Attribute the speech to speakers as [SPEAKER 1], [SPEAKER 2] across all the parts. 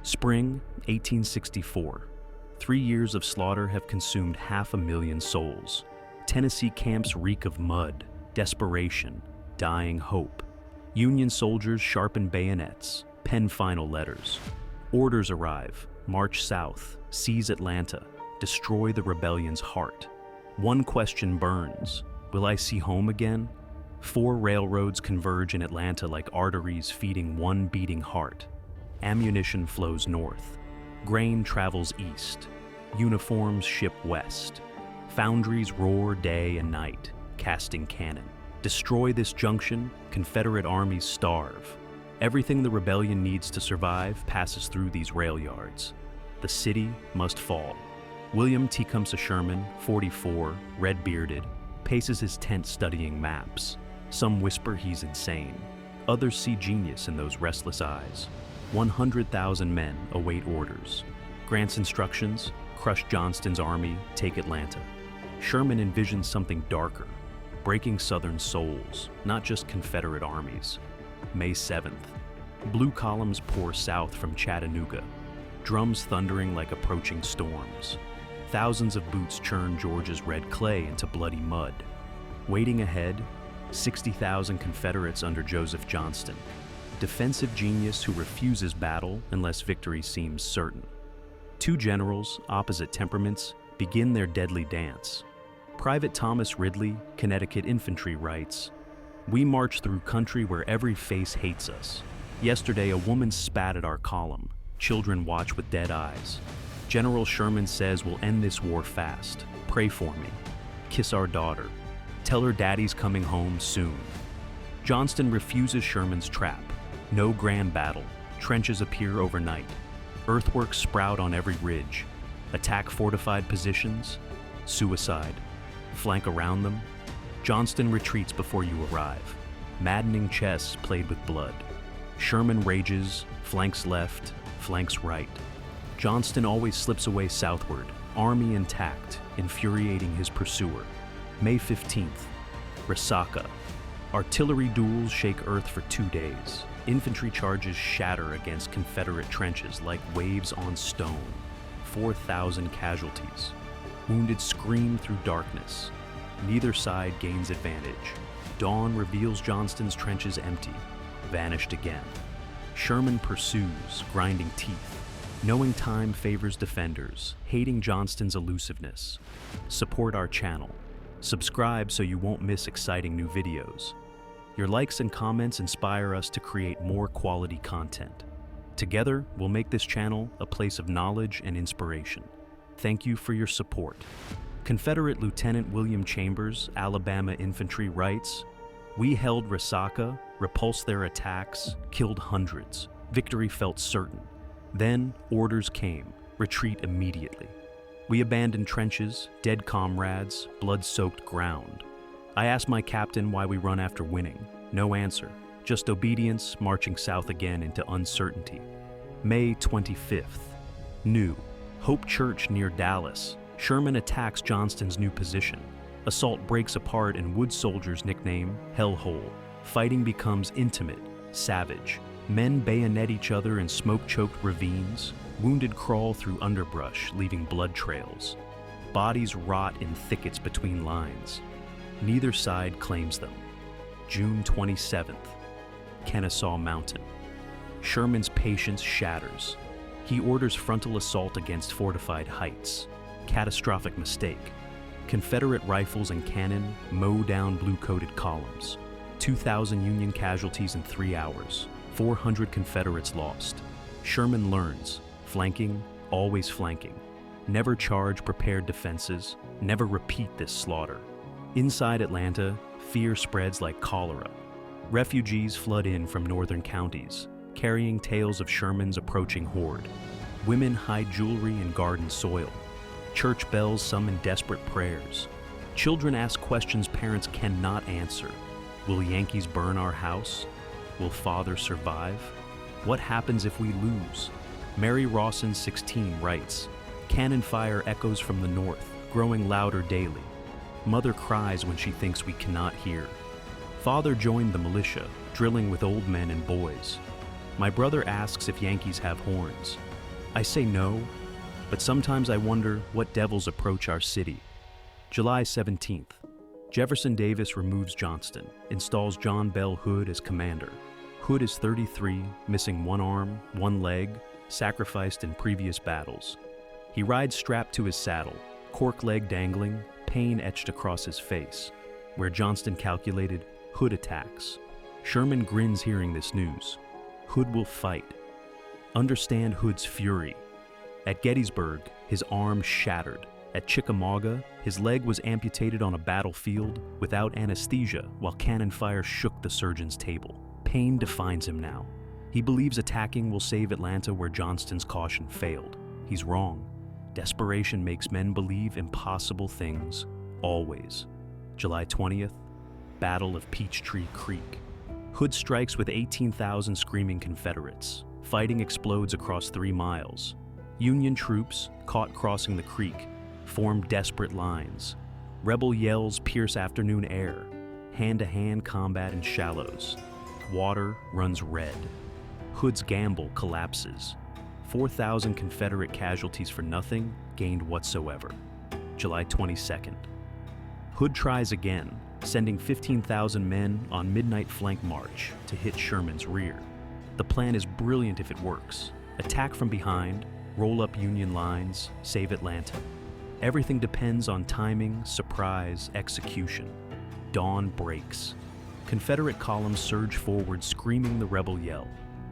[SPEAKER 1] Spring 1864. 3 years of slaughter have consumed 500,000 souls. Tennessee camps reek of mud, desperation, dying hope. Union soldiers sharpen bayonets, pen final letters. Orders arrive, march south, seize Atlanta, destroy the rebellion's heart. One question burns: will I see home again? 4 railroads converge in Atlanta like arteries feeding one beating heart. Ammunition flows north. Grain travels east. Uniforms ship west. Foundries roar day and night, casting cannon. Destroy this junction, Confederate armies starve. Everything the rebellion needs to survive passes through these rail yards. The city must fall. William Tecumseh Sherman, 44, red-bearded, paces his tent studying maps. Some whisper he's insane. Others see genius in those restless eyes. 100,000 men await orders. Grant's instructions: crush Johnston's army, take Atlanta. Sherman envisions something darker, breaking Southern souls, not just Confederate armies. May 7th. Blue columns pour south from Chattanooga, drums thundering like approaching storms. Thousands of boots churn Georgia's red clay into bloody mud. Waiting ahead, 60,000 Confederates under Joseph Johnston, defensive genius who refuses battle unless victory seems certain. 2 generals, opposite temperaments, begin their deadly dance. Private Thomas Ridley, Connecticut Infantry, writes, "We march through country where every face hates us. Yesterday, a woman spat at our column. Children watch with dead eyes. General Sherman says we'll end this war fast. Pray for me. Kiss our daughter. Tell her daddy's coming home soon." Johnston refuses Sherman's trap. No grand battle. Trenches appear overnight. Earthworks sprout on every ridge. Attack fortified positions. Suicide. Flank around them. Johnston retreats before you arrive. Maddening chess played with blood. Sherman rages, flanks left, flanks right. Johnston always slips away southward, army intact, infuriating his pursuer. May 15th. Resaca. Artillery duels shake earth for 2 days. Infantry charges shatter against Confederate trenches like waves on stone. 4,000 casualties. Wounded scream through darkness. Neither side gains advantage. Dawn reveals Johnston's trenches empty, vanished again. Sherman pursues, grinding teeth, knowing time favors defenders, hating Johnston's elusiveness. Support our channel. Subscribe so you won't miss exciting new videos. Your likes and comments inspire us to create more quality content. Together, we'll make this channel a place of knowledge and inspiration. Thank you for your support. Confederate Lieutenant William Chambers, Alabama Infantry, writes, "We held Resaca, repulsed their attacks, killed hundreds. Victory felt certain. Then orders came, retreat immediately. We abandoned trenches, dead comrades, blood-soaked ground. I asked my captain why we run after winning. No answer, just obedience, marching south again into uncertainty." May 25th. New. Hope Church near Dallas. Sherman attacks Johnston's new position. Assault breaks apart in wood soldiers' nickname, Hellhole. Fighting becomes intimate, savage. Men bayonet each other in smoke-choked ravines. Wounded crawl through underbrush, leaving blood trails. Bodies rot in thickets between lines. Neither side claims them. June 27th. Kennesaw Mountain. Sherman's patience shatters. He orders frontal assault against fortified heights. Catastrophic mistake. Confederate rifles and cannon mow down blue-coated columns. 2,000 Union casualties in 3 hours. 400 Confederates lost. Sherman learns, flanking, always flanking. Never charge prepared defenses. Never repeat this slaughter. Inside Atlanta, fear spreads like cholera. Refugees flood in from northern counties, carrying tales of Sherman's approaching horde. Women hide jewelry in garden soil. Church bells summon desperate prayers. Children ask questions parents cannot answer. Will Yankees burn our house? Will father survive? What happens if we lose? Mary Rawson, 16, writes, "Cannon fire echoes from the north, growing louder daily. Mother cries when she thinks we cannot hear. Father joined the militia, drilling with old men and boys. My brother asks if Yankees have horns. I say no, but sometimes I wonder what devils approach our city. July 17th. Jefferson Davis removes Johnston, installs John Bell Hood as commander. Hood is 33, missing one arm, one leg, sacrificed in previous battles. He rides strapped to his saddle, cork leg dangling, pain etched across his face. Where Johnston calculated, Hood attacks. Sherman grins hearing this news. Hood will fight. Understand Hood's fury. At Gettysburg, his arm shattered. At Chickamauga, his leg was amputated on a battlefield without anesthesia while cannon fire shook the surgeon's table. Pain defines him now. He believes attacking will save Atlanta where Johnston's caution failed. He's wrong. Desperation makes men believe impossible things, always. July 20th, Battle of Peachtree Creek. Hood strikes with 18,000 screaming Confederates. Fighting explodes across 3 miles. Union troops, caught crossing the creek, form desperate lines. Rebel yells pierce afternoon air. Hand-to-hand combat in shallows. Water runs red. Hood's gamble collapses. 4,000 Confederate casualties for nothing gained whatsoever. July 22nd. Hood tries again, sending 15,000 men on midnight flank march to hit Sherman's rear. The plan is brilliant if it works. Attack from behind, roll up Union lines, save Atlanta. Everything depends on timing, surprise, execution. Dawn breaks. Confederate columns surge forward screaming the rebel yell.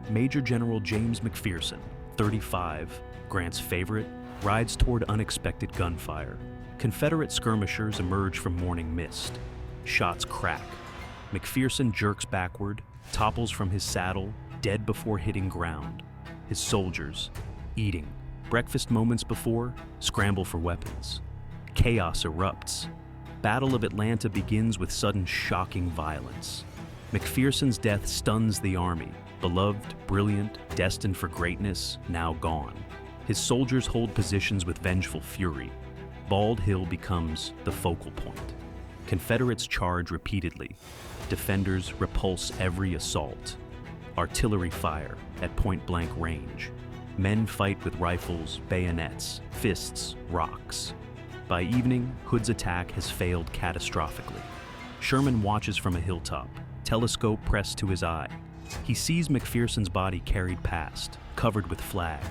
[SPEAKER 1] Major General James McPherson, 35, Grant's favorite, rides toward unexpected gunfire. Confederate skirmishers emerge from morning mist. Shots crack. McPherson jerks backward, topples from his saddle, dead before hitting ground. His soldiers, eating. Breakfast moments before, scramble for weapons. Chaos erupts. Battle of Atlanta begins with sudden shocking violence. McPherson's death stuns the army. Beloved, brilliant, destined for greatness, now gone. His soldiers hold positions with vengeful fury. Bald Hill becomes the focal point. Confederates charge repeatedly. Defenders repulse every assault. Artillery fire at point-blank range. Men fight with rifles, bayonets, fists, rocks. By evening, Hood's attack has failed catastrophically. Sherman watches from a hilltop, telescope pressed to his eye. He sees McPherson's body carried past, covered with flag.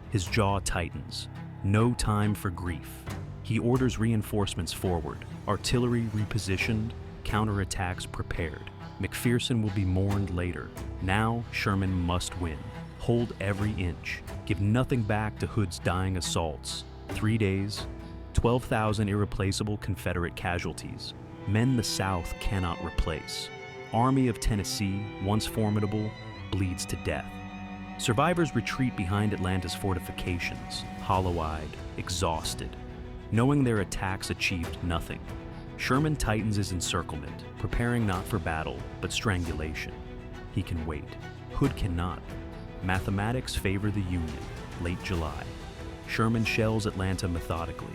[SPEAKER 1] His jaw tightens. No time for grief. He orders reinforcements forward, artillery repositioned, counterattacks prepared. McPherson will be mourned later. Now, Sherman must win. Hold every inch. Give nothing back to Hood's dying assaults. 3 days, 12,000 irreplaceable Confederate casualties. Men the South cannot replace. Army of Tennessee, once formidable, bleeds to death. Survivors retreat behind Atlanta's fortifications, hollow-eyed, exhausted, knowing their attacks achieved nothing. Sherman tightens his encirclement, preparing not for battle, but strangulation. He can wait. Hood cannot. Mathematics favor the Union. Late July. Sherman shells Atlanta methodically.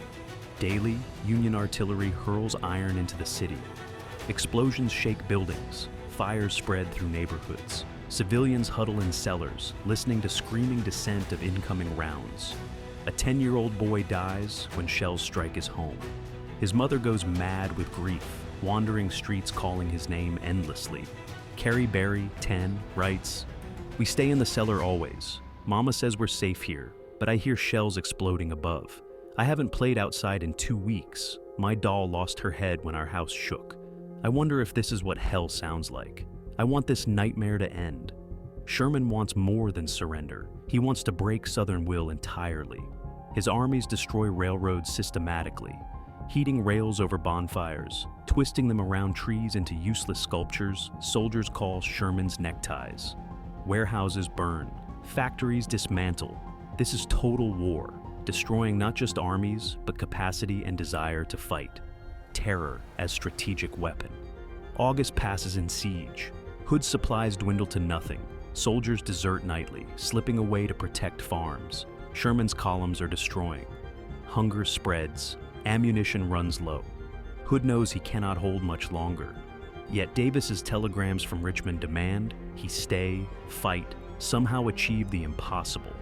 [SPEAKER 1] Daily, Union artillery hurls iron into the city. Explosions shake buildings. Fires spread through neighborhoods. Civilians huddle in cellars, listening to screaming dissent of incoming rounds. A 10-year-old boy dies when shells strike his home. His mother goes mad with grief, wandering streets calling his name endlessly. Carrie Berry, 10, writes, "We stay in the cellar always. Mama says we're safe here, but I hear shells exploding above. I haven't played outside in 2 weeks. My doll lost her head when our house shook. I wonder if this is what hell sounds like. I want this nightmare to end." Sherman wants more than surrender. He wants to break Southern will entirely. His armies destroy railroads systematically, heating rails over bonfires, twisting them around trees into useless sculptures soldiers call Sherman's neckties. Warehouses burn, factories dismantle. This is total war, destroying not just armies, but capacity and desire to fight. Terror as strategic weapon. August passes in siege. Hood's supplies dwindle to nothing. Soldiers desert nightly, slipping away to protect farms. Sherman's columns are destroying. Hunger spreads. Ammunition runs low. Hood knows he cannot hold much longer. Yet Davis's telegrams from Richmond demand he stay, fight, somehow achieve the impossible.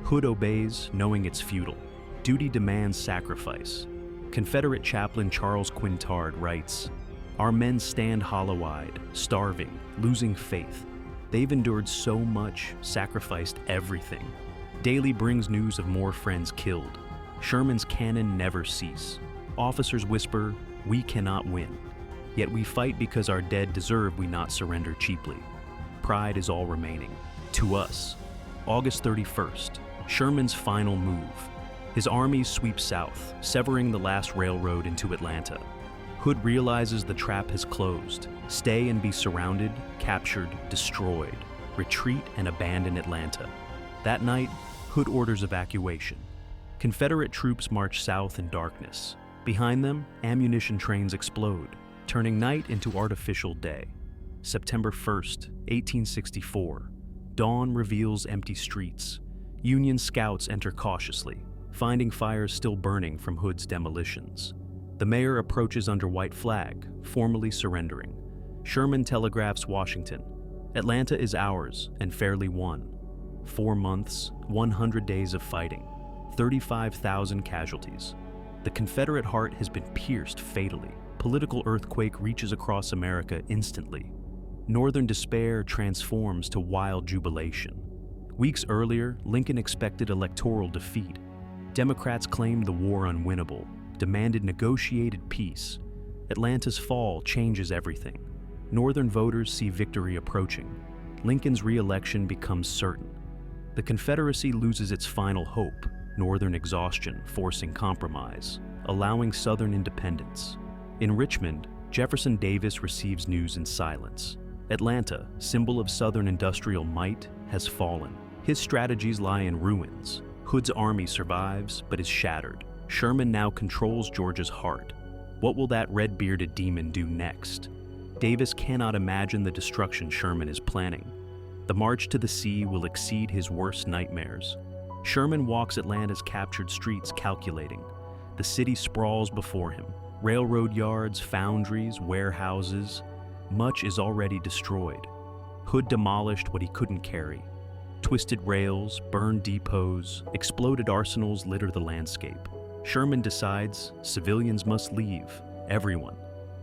[SPEAKER 1] Hood obeys, knowing it's futile. Duty demands sacrifice. Confederate chaplain Charles Quintard writes, "Our men stand hollow-eyed, starving, losing faith. They've endured so much, sacrificed everything. Daily brings news of more friends killed. Sherman's cannon never cease. Officers whisper, 'We cannot win.' Yet we fight because our dead deserve we not surrender cheaply. Pride is all remaining. To us." August 31st, Sherman's final move. His armies sweep south, severing the last railroad into Atlanta. Hood realizes the trap has closed. Stay and be surrounded, captured, destroyed. Retreat and abandon Atlanta. That night, Hood orders evacuation. Confederate troops march south in darkness. Behind them, ammunition trains explode, turning night into artificial day. September 1st, 1864. Dawn reveals empty streets. Union scouts enter cautiously, finding fires still burning from Hood's demolitions. The mayor approaches under white flag, formally surrendering. Sherman telegraphs Washington, "Atlanta is ours and fairly won." 4 months, 100 days of fighting, 35,000 casualties. The Confederate heart has been pierced fatally. Political earthquake reaches across America instantly. Northern despair transforms to wild jubilation. Weeks earlier, Lincoln expected electoral defeat. Democrats claimed the war unwinnable, demanded negotiated peace. Atlanta's fall changes everything. Northern voters see victory approaching. Lincoln's re-election becomes certain. The Confederacy loses its final hope, Northern exhaustion forcing compromise, allowing Southern independence. In Richmond, Jefferson Davis receives news in silence. Atlanta, symbol of Southern industrial might, has fallen. His strategies lie in ruins. Hood's army survives, but is shattered. Sherman now controls Georgia's heart. What will that red-bearded demon do next? Davis cannot imagine the destruction Sherman is planning. The march to the sea will exceed his worst nightmares. Sherman walks Atlanta's captured streets calculating. The city sprawls before him. Railroad yards, foundries, warehouses. Much is already destroyed. Hood demolished what he couldn't carry. Twisted rails, burned depots, exploded arsenals litter the landscape. Sherman decides civilians must leave, everyone.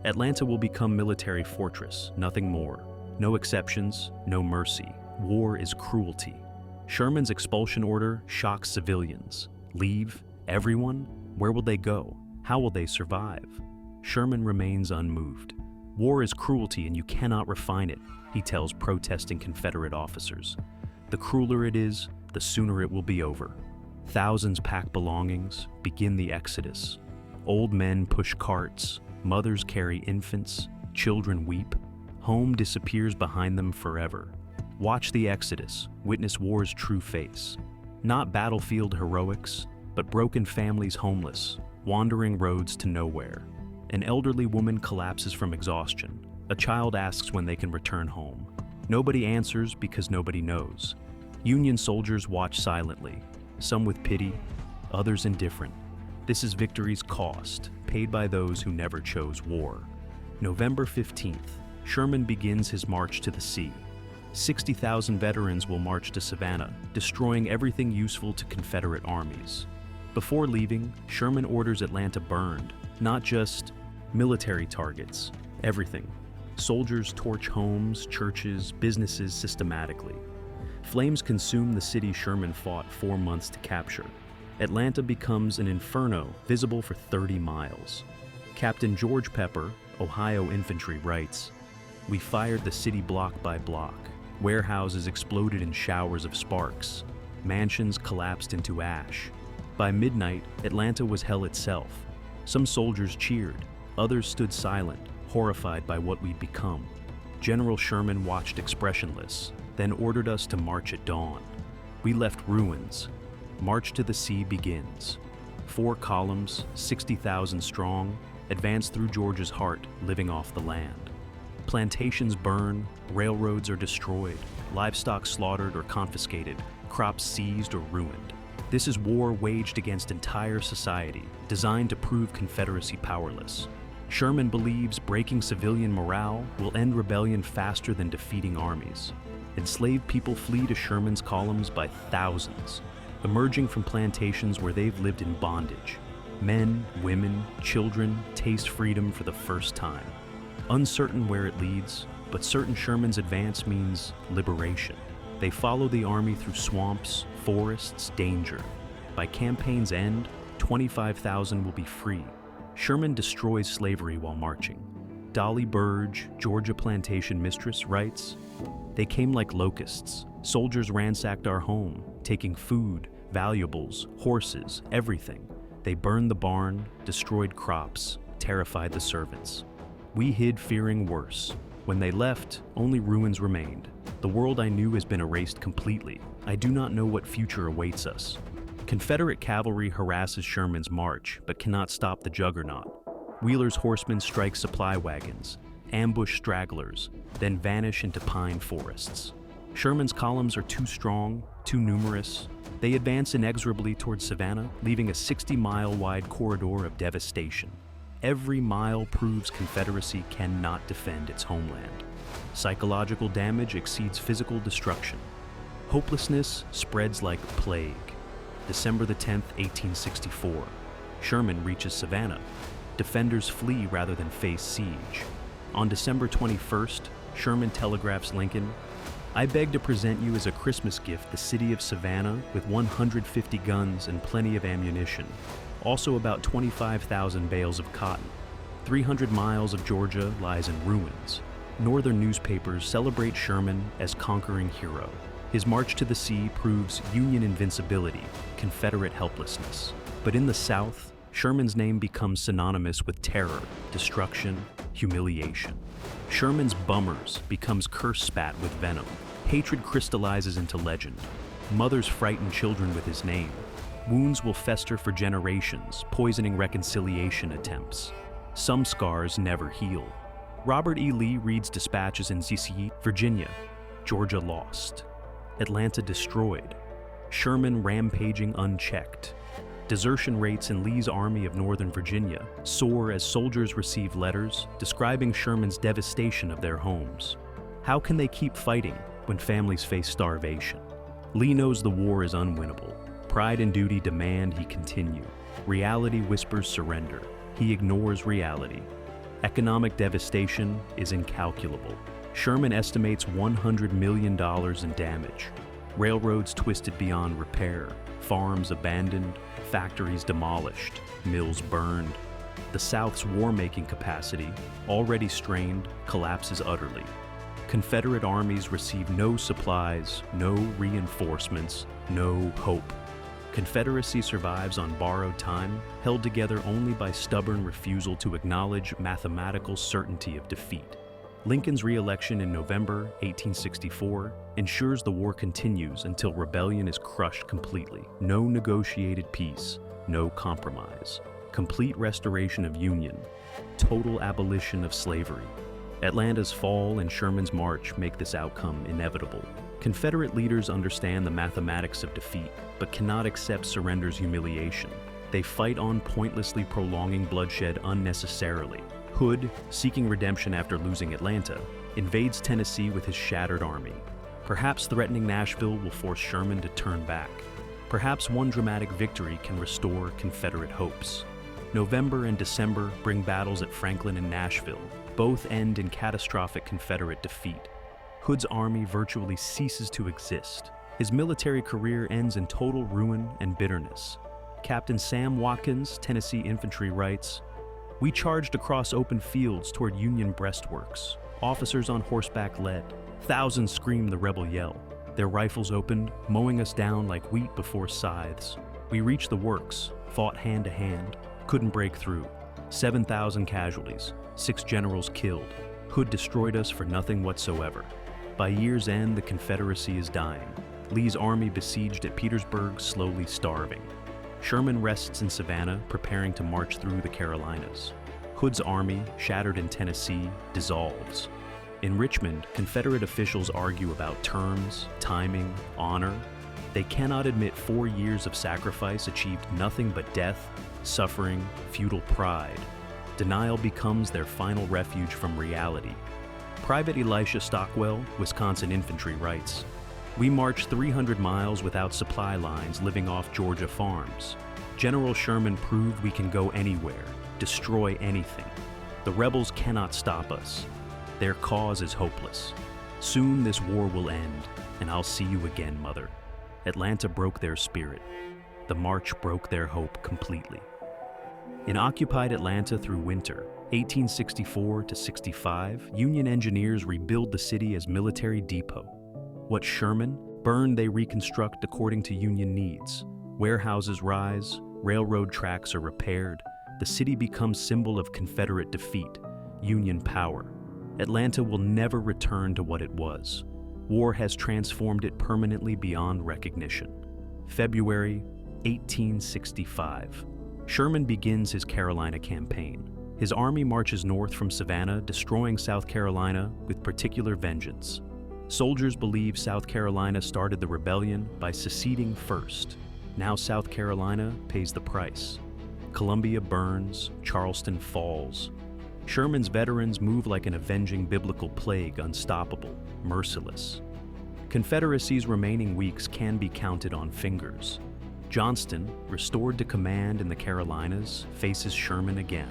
[SPEAKER 1] Atlanta will become military fortress, nothing more. No exceptions, no mercy. War is cruelty. Sherman's expulsion order shocks civilians. Leave, everyone? Where will they go? How will they survive? Sherman remains unmoved. War is cruelty and you cannot refine it, he tells protesting Confederate officers. The crueler it is, the sooner it will be over. Thousands pack belongings, begin the exodus. Old men push carts, mothers carry infants, children weep. Home disappears behind them forever. Watch the exodus, witness war's true face. Not battlefield heroics, but broken families homeless, wandering roads to nowhere. An elderly woman collapses from exhaustion. A child asks when they can return home. Nobody answers because nobody knows. Union soldiers watch silently, some with pity, others indifferent. This is victory's cost, paid by those who never chose war. November 15th, Sherman begins his march to the sea. 60,000 veterans will march to Savannah, destroying everything useful to Confederate armies. Before leaving, Sherman orders Atlanta burned, not just military targets, everything. Soldiers torch homes, churches, businesses systematically. Flames consume the city Sherman fought 4 months to capture. Atlanta becomes an inferno visible for 30 miles. Captain George Pepper, Ohio Infantry, writes, "We fired the city block by block. Warehouses exploded in showers of sparks. Mansions collapsed into ash. By midnight, Atlanta was hell itself. Some soldiers cheered, others stood silent, horrified by what we'd become. General Sherman watched expressionless, then ordered us to march at dawn. We left ruins. March to the sea begins. 4 columns, 60,000 strong, advance through Georgia's heart, living off the land. Plantations burn, railroads are destroyed, livestock slaughtered or confiscated, crops seized or ruined. This is war waged against entire society, designed to prove Confederacy powerless. Sherman believes breaking civilian morale will end rebellion faster than defeating armies. Enslaved people flee to Sherman's columns by thousands. emerging from plantations where they've lived in bondage. Men, women, children taste freedom for the first time. Uncertain where it leads, but certain Sherman's advance means liberation. They follow the army through swamps, forests, danger. By campaign's end, 25,000 will be free. Sherman destroys slavery while marching. Dolly Burge, Georgia plantation mistress, writes, "They came like locusts. Soldiers ransacked our home, taking food, valuables, horses, everything. They burned the barn, destroyed crops, terrified the servants. We hid fearing worse. When they left, only ruins remained. The world I knew has been erased completely. I do not know what future awaits us." Confederate cavalry harasses Sherman's march, but cannot stop the juggernaut. Wheeler's horsemen strike supply wagons, ambush stragglers, then vanish into pine forests. Sherman's columns are too strong, too numerous. They advance inexorably towards Savannah, leaving a 60-mile-wide corridor of devastation. Every mile proves Confederacy cannot defend its homeland. Psychological damage exceeds physical destruction. Hopelessness spreads like plague. December the 10th, 1864. Sherman reaches Savannah. Defenders flee rather than face siege. On December 21st, Sherman telegraphs Lincoln, "I beg to present you as a Christmas gift the city of Savannah with 150 guns and plenty of ammunition. Also about 25,000 bales of cotton. 300 miles of Georgia lies in ruins." Northern newspapers celebrate Sherman as conquering hero. His march to the sea proves Union invincibility, Confederate helplessness. But in the South, Sherman's name becomes synonymous with terror, destruction, humiliation. Sherman's bummers becomes curse spat with venom. Hatred crystallizes into legend. Mothers frighten children with his name. Wounds will fester for generations, poisoning reconciliation attempts. Some scars never heal. Robert E. Lee reads dispatches in Zizi, Virginia. Georgia lost. Atlanta destroyed. Sherman rampaging unchecked. Desertion rates in Lee's Army of Northern Virginia soar as soldiers receive letters describing Sherman's devastation of their homes. How can they keep fighting when families face starvation? Lee knows the war is unwinnable. Pride and duty demand he continue. Reality whispers surrender. He ignores reality. Economic devastation is incalculable. Sherman estimates $100 million in damage. Railroads twisted beyond repair, farms abandoned, factories demolished, mills burned. The South's war-making capacity, already strained, collapses utterly. Confederate armies receive no supplies, no reinforcements, no hope. Confederacy survives on borrowed time, held together only by stubborn refusal to acknowledge mathematical certainty of defeat. Lincoln's re-election in November 1864 ensures the war continues until rebellion is crushed completely. No negotiated peace, no compromise. Complete restoration of Union, total abolition of slavery. Atlanta's fall and Sherman's march make this outcome inevitable. Confederate leaders understand the mathematics of defeat, but cannot accept surrender's humiliation. They fight on, pointlessly prolonging bloodshed unnecessarily. Hood, seeking redemption after losing Atlanta, invades Tennessee with his shattered army. Perhaps threatening Nashville will force Sherman to turn back. Perhaps one dramatic victory can restore Confederate hopes. November and December bring battles at Franklin and Nashville. Both end in catastrophic Confederate defeat. Hood's army virtually ceases to exist. His military career ends in total ruin and bitterness. Captain Sam Watkins, Tennessee Infantry, writes, "We charged across open fields toward Union breastworks. Officers on horseback led. Thousands screamed the rebel yell. Their rifles opened, mowing us down like wheat before scythes. We reached the works, fought hand to hand, couldn't break through. 7,000 casualties, 6 generals killed. Hood destroyed us for nothing whatsoever. By year's end, the Confederacy is dying. Lee's army besieged at Petersburg, slowly starving. Sherman rests in Savannah, preparing to march through the Carolinas. Hood's army, shattered in Tennessee, dissolves. In Richmond, Confederate officials argue about terms, timing, honor. They cannot admit 4 years of sacrifice achieved nothing but death, suffering, futile pride. Denial becomes their final refuge from reality. Private Elisha Stockwell, Wisconsin Infantry, writes, We marched 300 miles without supply lines, living off Georgia farms. General Sherman proved we can go anywhere, destroy anything. The rebels cannot stop us. Their cause is hopeless. Soon this war will end, and I'll see you again, Mother. Atlanta broke their spirit. The march broke their hope completely. In occupied Atlanta through winter, 1864 to 65, Union engineers rebuild the city as military depot. What Sherman burned, they reconstruct according to Union needs. Warehouses rise, railroad tracks are repaired. The city becomes symbol of Confederate defeat, Union power. Atlanta will never return to what it was. War has transformed it permanently beyond recognition. February 1865. Sherman begins his Carolina campaign. His army marches north from Savannah, destroying South Carolina with particular vengeance. Soldiers believe South Carolina started the rebellion by seceding first. Now South Carolina pays the price. Columbia burns, Charleston falls. Sherman's veterans move like an avenging biblical plague, unstoppable, merciless. Confederacy's remaining weeks can be counted on fingers. Johnston, restored to command in the Carolinas, faces Sherman again.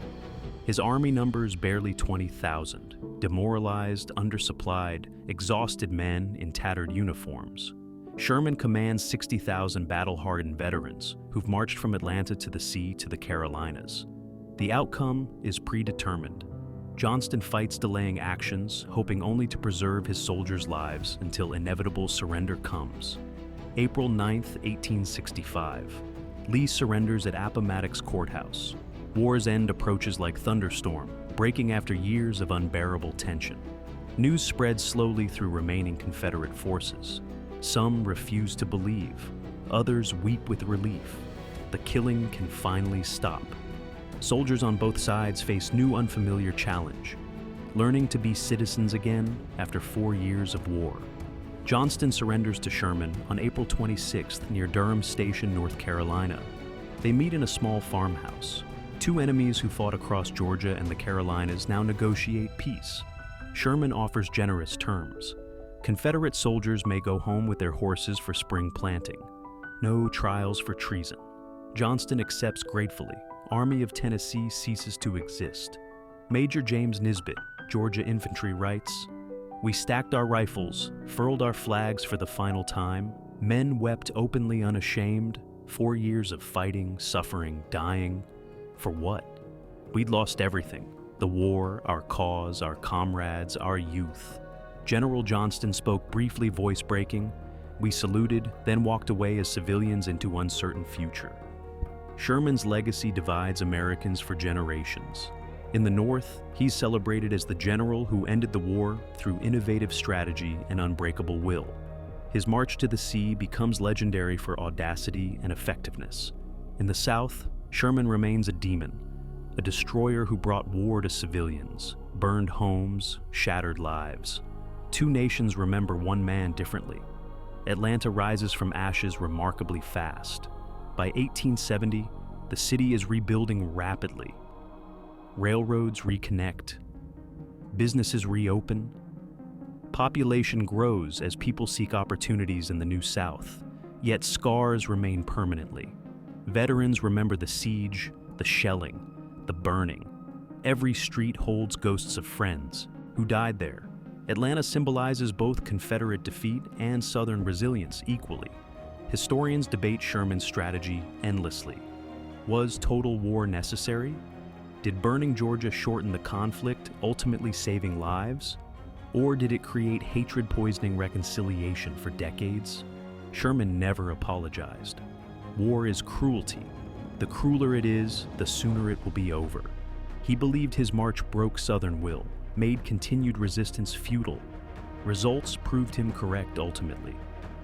[SPEAKER 1] His army numbers barely 20,000, demoralized, undersupplied, exhausted men in tattered uniforms. Sherman commands 60,000 battle-hardened veterans who've marched from Atlanta to the sea to the Carolinas. The outcome is predetermined. Johnston fights delaying actions, hoping only to preserve his soldiers' lives until inevitable surrender comes. April 9, 1865. Lee surrenders at Appomattox Courthouse. War's end approaches like thunderstorm, breaking after years of unbearable tension. News spreads slowly through remaining Confederate forces. Some refuse to believe. Others weep with relief. The killing can finally stop. Soldiers on both sides face new unfamiliar challenge, learning to be citizens again after 4 years of war. Johnston surrenders to Sherman on April 26th near Durham Station, North Carolina. They meet in a small farmhouse. Two enemies who fought across Georgia and the Carolinas now negotiate peace. Sherman offers generous terms. Confederate soldiers may go home with their horses for spring planting. No trials for treason. Johnston accepts gratefully. Army of Tennessee ceases to exist. Major James Nisbet, Georgia Infantry, writes, "We stacked our rifles, furled our flags for the final time. Men wept openly unashamed. 4 years of fighting, suffering, dying. For what? We'd lost everything. The war, our cause, our comrades, our youth." General Johnston spoke briefly, voice breaking. We saluted, then walked away as civilians into uncertain future. Sherman's legacy divides Americans for generations. In the North, he's celebrated as the general who ended the war through innovative strategy and unbreakable will. His march to the sea becomes legendary for audacity and effectiveness. In the South, Sherman remains a demon, a destroyer who brought war to civilians, burned homes, shattered lives. Two nations remember one man differently. Atlanta rises from ashes remarkably fast. By 1870, the city is rebuilding rapidly. Railroads reconnect. Businesses reopen. Population grows as people seek opportunities in the New South, yet scars remain permanently. Veterans remember the siege, the shelling, the burning. Every street holds ghosts of friends who died there. Atlanta symbolizes both Confederate defeat and Southern resilience equally. Historians debate Sherman's strategy endlessly. Was total war necessary? Did burning Georgia shorten the conflict, ultimately saving lives? Or did it create hatred-poisoning reconciliation for decades? Sherman never apologized. War is cruelty. The crueler it is, the sooner it will be over. He believed his march broke Southern will, made continued resistance futile. Results proved him correct ultimately.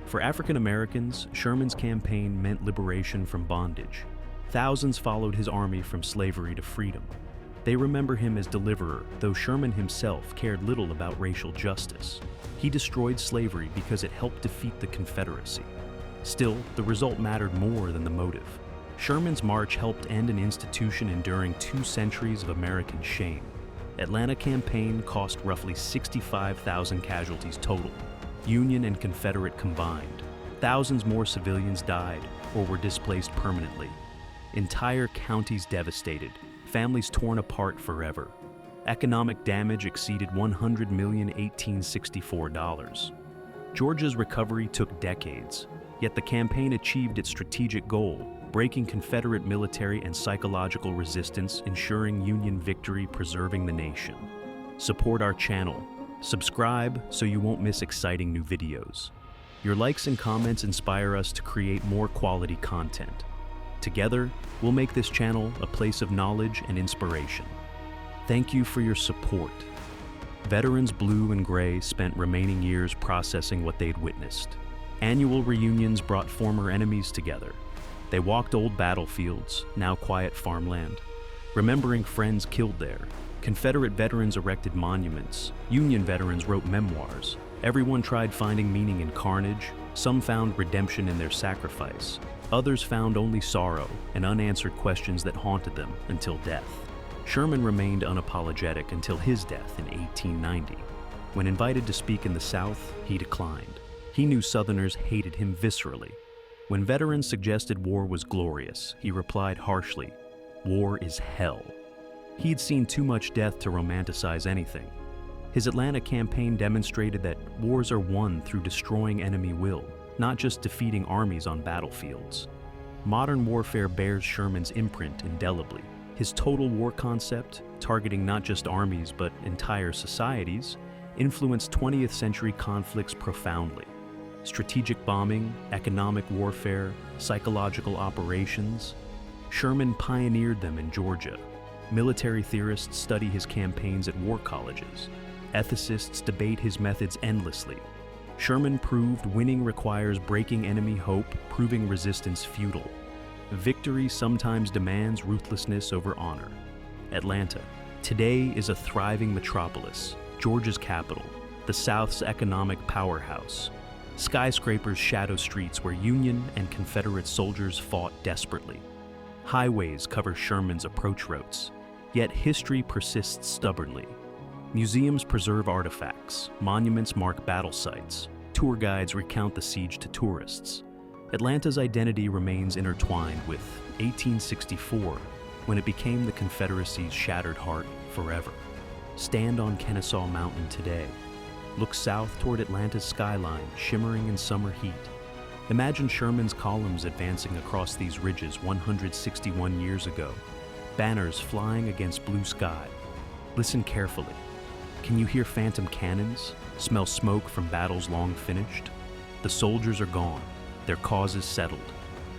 [SPEAKER 1] For African Americans, Sherman's campaign meant liberation from bondage. Thousands followed his army from slavery to freedom. They remember him as deliverer, though Sherman himself cared little about racial justice. He destroyed slavery because it helped defeat the Confederacy. Still, the result mattered more than the motive. Sherman's march helped end an institution enduring 2 centuries of American shame. Atlanta campaign cost roughly 65,000 casualties total. Union and Confederate combined. Thousands more civilians died or were displaced permanently. Entire counties devastated, families torn apart forever. Economic damage exceeded $100 million $1864. Georgia's recovery took decades, yet the campaign achieved its strategic goal, breaking Confederate military and psychological resistance, ensuring Union victory, preserving the nation. Support our channel. Subscribe so you won't miss exciting new videos. Your likes and comments inspire us to create more quality content. Together, we'll make this channel a place of knowledge and inspiration. Thank you for your support. Veterans Blue and Gray spent remaining years processing what they'd witnessed. Annual reunions brought former enemies together. They walked old battlefields, now quiet farmland, remembering friends killed there. Confederate veterans erected monuments. Union veterans wrote memoirs. Everyone tried finding meaning in carnage. Some found redemption in their sacrifice. Others found only sorrow and unanswered questions that haunted them until death. Sherman remained unapologetic until his death in 1890. When invited to speak in the South, he declined. He knew Southerners hated him viscerally. When veterans suggested war was glorious, he replied harshly, "War is hell." He'd seen too much death to romanticize anything. His Atlanta campaign demonstrated that wars are won through destroying enemy will, not just defeating armies on battlefields. Modern warfare bears Sherman's imprint indelibly. His total war concept, targeting not just armies but entire societies, influenced 20th century conflicts profoundly. Strategic bombing, economic warfare, psychological operations. Sherman pioneered them in Georgia. Military theorists study his campaigns at war colleges. Ethicists debate his methods endlessly. Sherman proved winning requires breaking enemy hope, proving resistance futile. Victory sometimes demands ruthlessness over honor. Atlanta, today, is a thriving metropolis, Georgia's capital, the South's economic powerhouse. Skyscrapers shadow streets where Union and Confederate soldiers fought desperately. Highways cover Sherman's approach routes, yet history persists stubbornly. Museums preserve artifacts, monuments mark battle sites, tour guides recount the siege to tourists. Atlanta's identity remains intertwined with 1864, when it became the Confederacy's shattered heart forever. Stand on Kennesaw Mountain today. Look south toward Atlanta's skyline, shimmering in summer heat. Imagine Sherman's columns advancing across these ridges 161 years ago, banners flying against blue sky. Listen carefully. Can you hear phantom cannons? Smell smoke from battles long finished? The soldiers are gone, their cause is settled.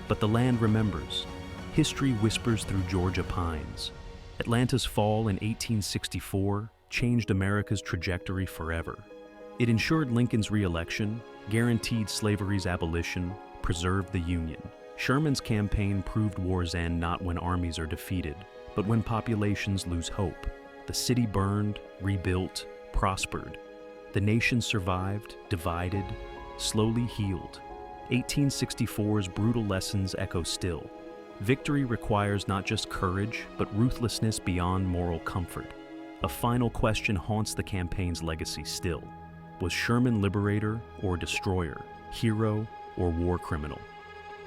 [SPEAKER 1] But the land remembers. History whispers through Georgia pines. Atlanta's fall in 1864 changed America's trajectory forever. It ensured Lincoln's re-election, guaranteed slavery's abolition, preserved the Union. Sherman's campaign proved war's end not when armies are defeated, but when populations lose hope. The city burned, rebuilt, prospered. The nation survived, divided, slowly healed. 1864's brutal lessons echo still. Victory requires not just courage, but ruthlessness beyond moral comfort. A final question haunts the campaign's legacy still. Was Sherman liberator or destroyer, hero or war criminal?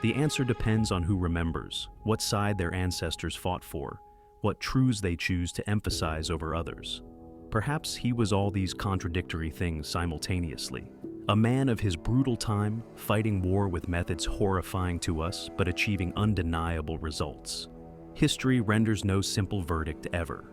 [SPEAKER 1] The answer depends on who remembers, what side their ancestors fought for, what truths they choose to emphasize over others. Perhaps he was all these contradictory things simultaneously. A man of his brutal time, fighting war with methods horrifying to us but achieving undeniable results. History renders no simple verdict ever.